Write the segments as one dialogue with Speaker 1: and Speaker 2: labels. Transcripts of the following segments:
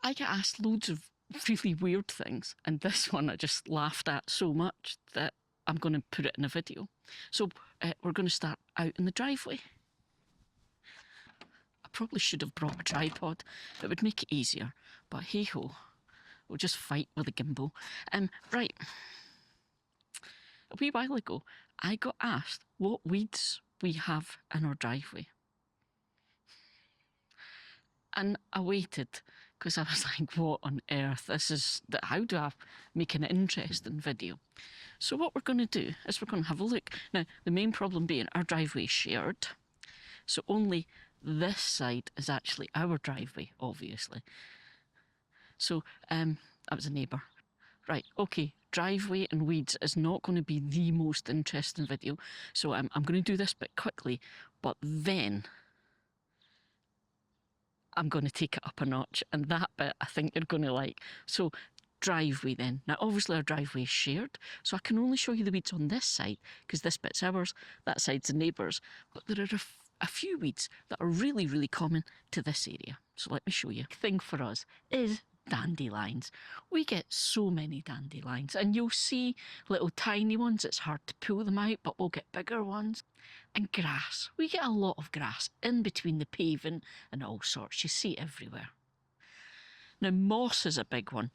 Speaker 1: I get asked loads of really weird things, and this one I just laughed at so much that I'm going to put it in a video. So we're going to start out in the driveway. I probably should have brought a tripod. It would make it easier, but hey ho, we'll just fight with a gimbal. Right. A wee while ago, I got asked what weeds we have in our driveway. And I waited because I was like, what on earth? How do I make an interesting video? So what we're going to do is we're going to have a look. Now, the main problem being our driveway is shared. So only this side is actually our driveway, obviously. So that was a neighbour. Right, okay, driveway and weeds is not going to be the most interesting video. So I'm going to do this bit quickly, but then I'm going to take it up a notch, and that bit I think you're going to like. So driveway then. Now obviously our driveway is shared, so I can only show you the weeds on this side because this bit's ours, that side's the neighbours. But there are a few weeds that are really, really common to this area. So let me show you. The thing for us is dandelions. We get so many dandelions, and you'll see little tiny ones. It's hard to pull them out, but we'll get bigger ones. And grass. We get a lot of grass in between the paving and all sorts. You see it everywhere. Now moss is a big one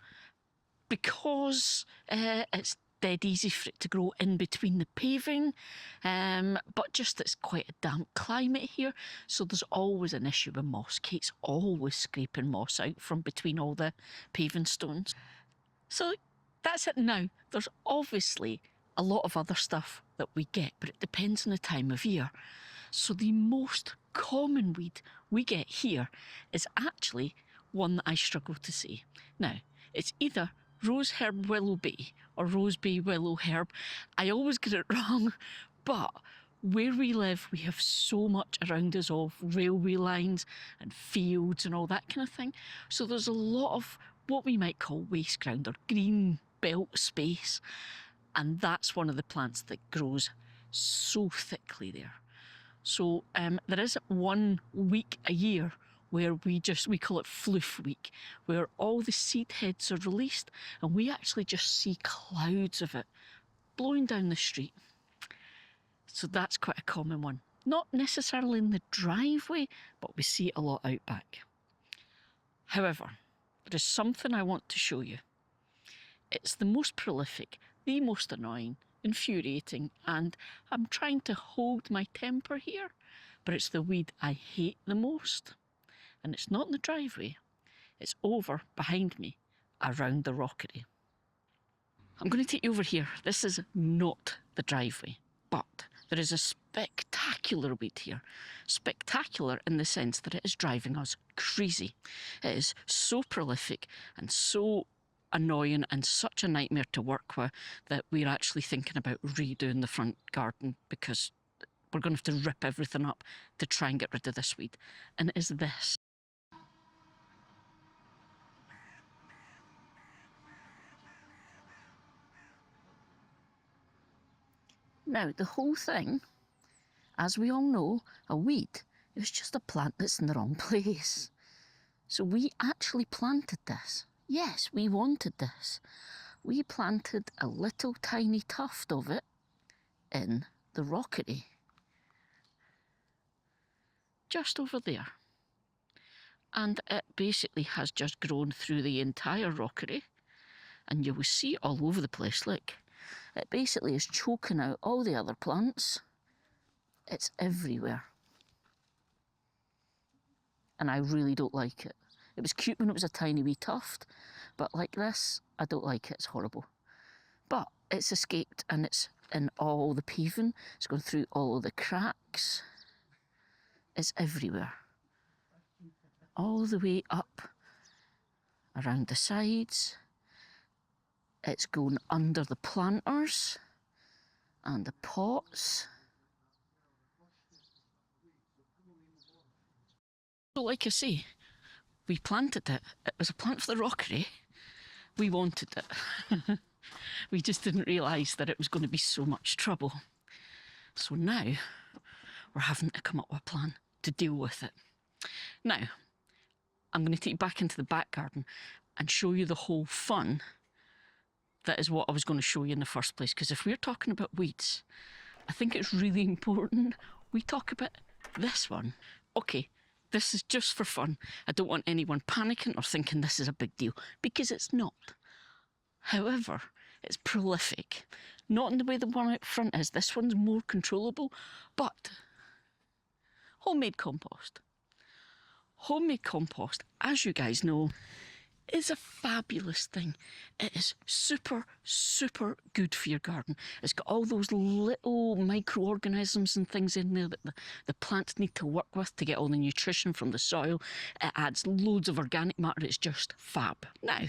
Speaker 1: because it's dead easy for it to grow in between the paving, but just it's quite a damp climate here, so there's always an issue with moss. Kate's always scraping moss out from between all the paving stones. So that's it. Now there's obviously a lot of other stuff that we get, but it depends on the time of year. So the most common weed we get here is actually one that I struggle to say. Now, it's either rose herb willow bay or rose bay willow herb. I always get it wrong, but where we live, we have so much around us of railway lines and fields and all that kind of thing. So there's a lot of what we might call waste ground or green belt space. And that's one of the plants that grows so thickly there. So there is 1 week a year where we call it floof week, where all the seed heads are released and we actually just see clouds of it blowing down the street. So that's quite a common one. Not necessarily in the driveway, but we see it a lot out back. However, there is something I want to show you. It's the most prolific, the most annoying, infuriating, and I'm trying to hold my temper here, but it's the weed I hate the most. And it's not in the driveway, it's over behind me, around the rockery. I'm going to take you over here. This is not the driveway, but there is a spectacular weed here. Spectacular in the sense that it is driving us crazy. It is so prolific and so annoying and such a nightmare to work with that we're actually thinking about redoing the front garden because we're going to have to rip everything up to try and get rid of this weed. And it is this. Now, the whole thing, as we all know, a weed is just a plant that's in the wrong place. So we actually planted this. Yes, we wanted this. We planted a little tiny tuft of it in the rockery. Just over there. And it basically has just grown through the entire rockery. And you will see it all over the place, look. It basically is choking out all the other plants. It's everywhere. And I really don't like it. It was cute when it was a tiny wee tuft, but like this, I don't like it, it's horrible. But it's escaped and it's in all the paving, it's gone through all the cracks. It's everywhere. All the way up, around the sides. It's going under the planters and the pots. So like I say, we planted it. It was a plant for the rockery. We wanted it. We just didn't realise that it was going to be so much trouble. So now we're having to come up with a plan to deal with it. Now, I'm going to take you back into the back garden and show you the whole fun that is what I was going to show you in the first place. Because if we're talking about weeds, I think it's really important we talk about this one. Okay, this is just for fun. I don't want anyone panicking or thinking this is a big deal, because it's not. However, it's prolific. Not in the way the one out front is. This one's more controllable, but homemade compost. Homemade compost, as you guys know, is a fabulous thing. It is super, super good for your garden. It's got all those little microorganisms and things in there that the plants need to work with to get all the nutrition from the soil. It adds loads of organic matter. It's just fab. Now,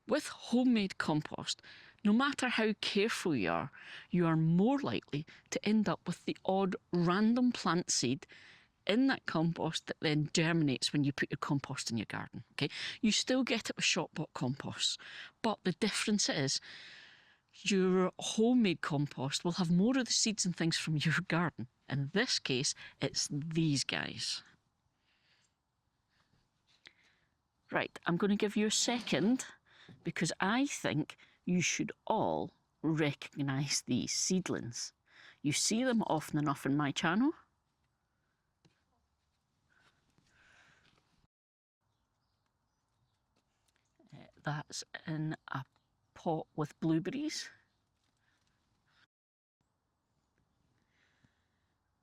Speaker 1: with homemade compost, no matter how careful you are more likely to end up with the odd random plant seed in that compost that then germinates when you put your compost in your garden. Okay, you still get it with shop bought compost, but the difference is your homemade compost will have more of the seeds and things from your garden. In this case, it's these guys. Right, I'm going to give you a second because I think you should all recognise these seedlings. You see them often enough in my channel. That's in a pot with blueberries.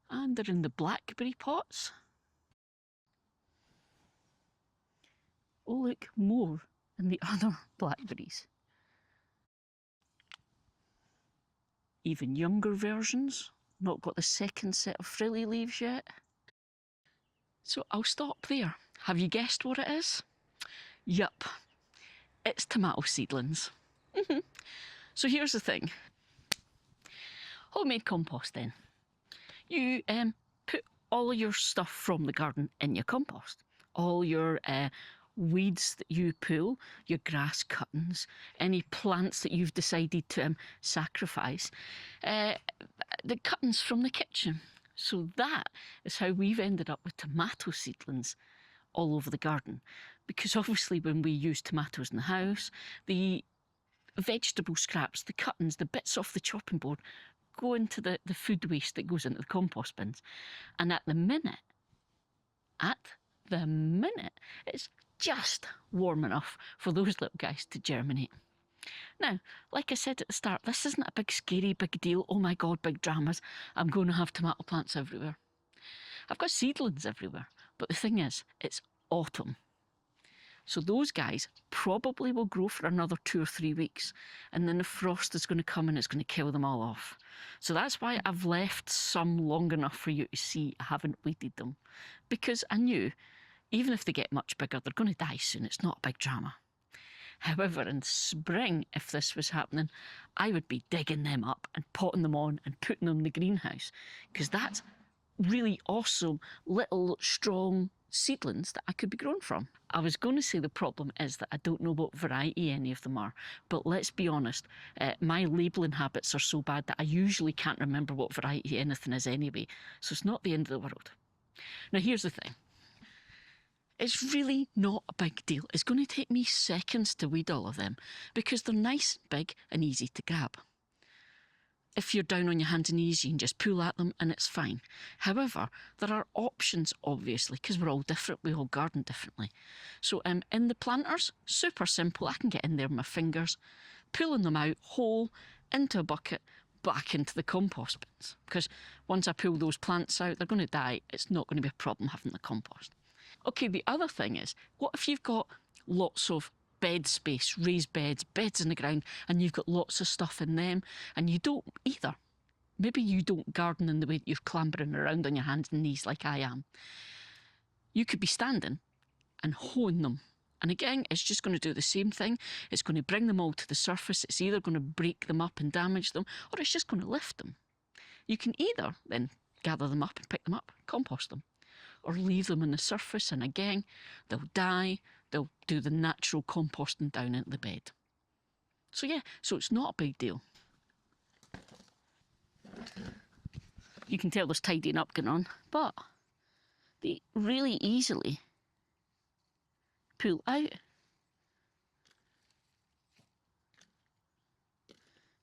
Speaker 1: And they're in the blackberry pots. Oh look, more in the other blackberries. Even younger versions, not got the second set of frilly leaves yet. So I'll stop there. Have you guessed what it is? Yup, it's tomato seedlings. So here's the thing. Homemade compost then. You put all of your stuff from the garden in your compost. All your weeds that you pull, your grass cuttings, any plants that you've decided to sacrifice, the cuttings from the kitchen. So that is how we've ended up with tomato seedlings all over the garden. Because obviously when we use tomatoes in the house, the vegetable scraps, the cuttings, the bits off the chopping board go into the food waste that goes into the compost bins. And at the minute, it's just warm enough for those little guys to germinate. Now, like I said at the start, this isn't a big scary big deal. Oh my God, big dramas. I'm going to have tomato plants everywhere. I've got seedlings everywhere. But the thing is, it's autumn. So those guys probably will grow for another 2 or 3 weeks. And then the frost is going to come and it's going to kill them all off. So that's why I've left some long enough for you to see. I haven't weeded them. Because I knew, even if they get much bigger, they're going to die soon. It's not a big drama. However, in spring, if this was happening, I would be digging them up and potting them on and putting them in the greenhouse. Because that's really awesome little strong seedlings that I could be grown from. I was going to say the problem is that I don't know what variety any of them are, but let's be honest, my labelling habits are so bad that I usually can't remember what variety anything is anyway, so it's not the end of the world. Now here's the thing. It's really not a big deal. It's going to take me seconds to weed all of them because they're nice, big and easy to grab. If you're down on your hands and knees, you can just pull at them and it's fine. However, there are options, obviously, because we're all different. We all garden differently. So in the planters, super simple. I can get in there with my fingers, pulling them out whole into a bucket, back into the compost bins. Because once I pull those plants out, they're going to die. It's not going to be a problem having the compost. Okay, the other thing is, what if you've got lots of bed space, raised beds in the ground, and you've got lots of stuff in them, and you don't either. Maybe you don't garden in the way that you're clambering around on your hands and knees like I am. You could be standing and hoeing them. And again, it's just going to do the same thing. It's going to bring them all to the surface. It's either going to break them up and damage them, or it's just going to lift them. You can either then gather them up and pick them up, compost them, or leave them on the surface, and again, they'll die. They'll do the natural composting down into the bed. So yeah, so it's not a big deal. You can tell there's tidying up going on, but they really easily pull out.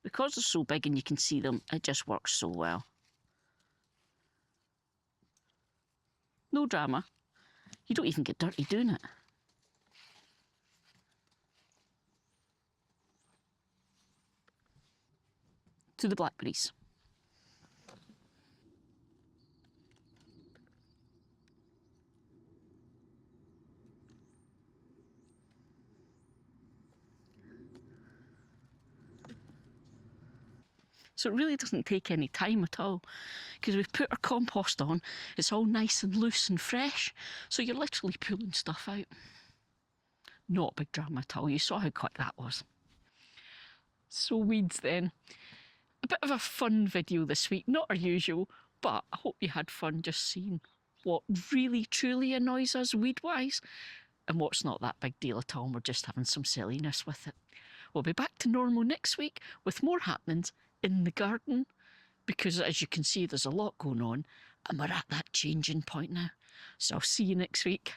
Speaker 1: Because they're so big and you can see them, it just works so well. No drama. You don't even get dirty doing it. To the blackberries. So it really doesn't take any time at all, because we've put our compost on, it's all nice and loose and fresh, so you're literally pulling stuff out. Not a big drama at all, you saw how quick that was. So weeds then. A bit of a fun video this week, not our usual, but I hope you had fun just seeing what really truly annoys us weed-wise, and what's not that big deal at all, and we're just having some silliness with it. We'll be back to normal next week with more happenings in the garden, because as you can see, there's a lot going on, and we're at that changing point now. So I'll see you next week.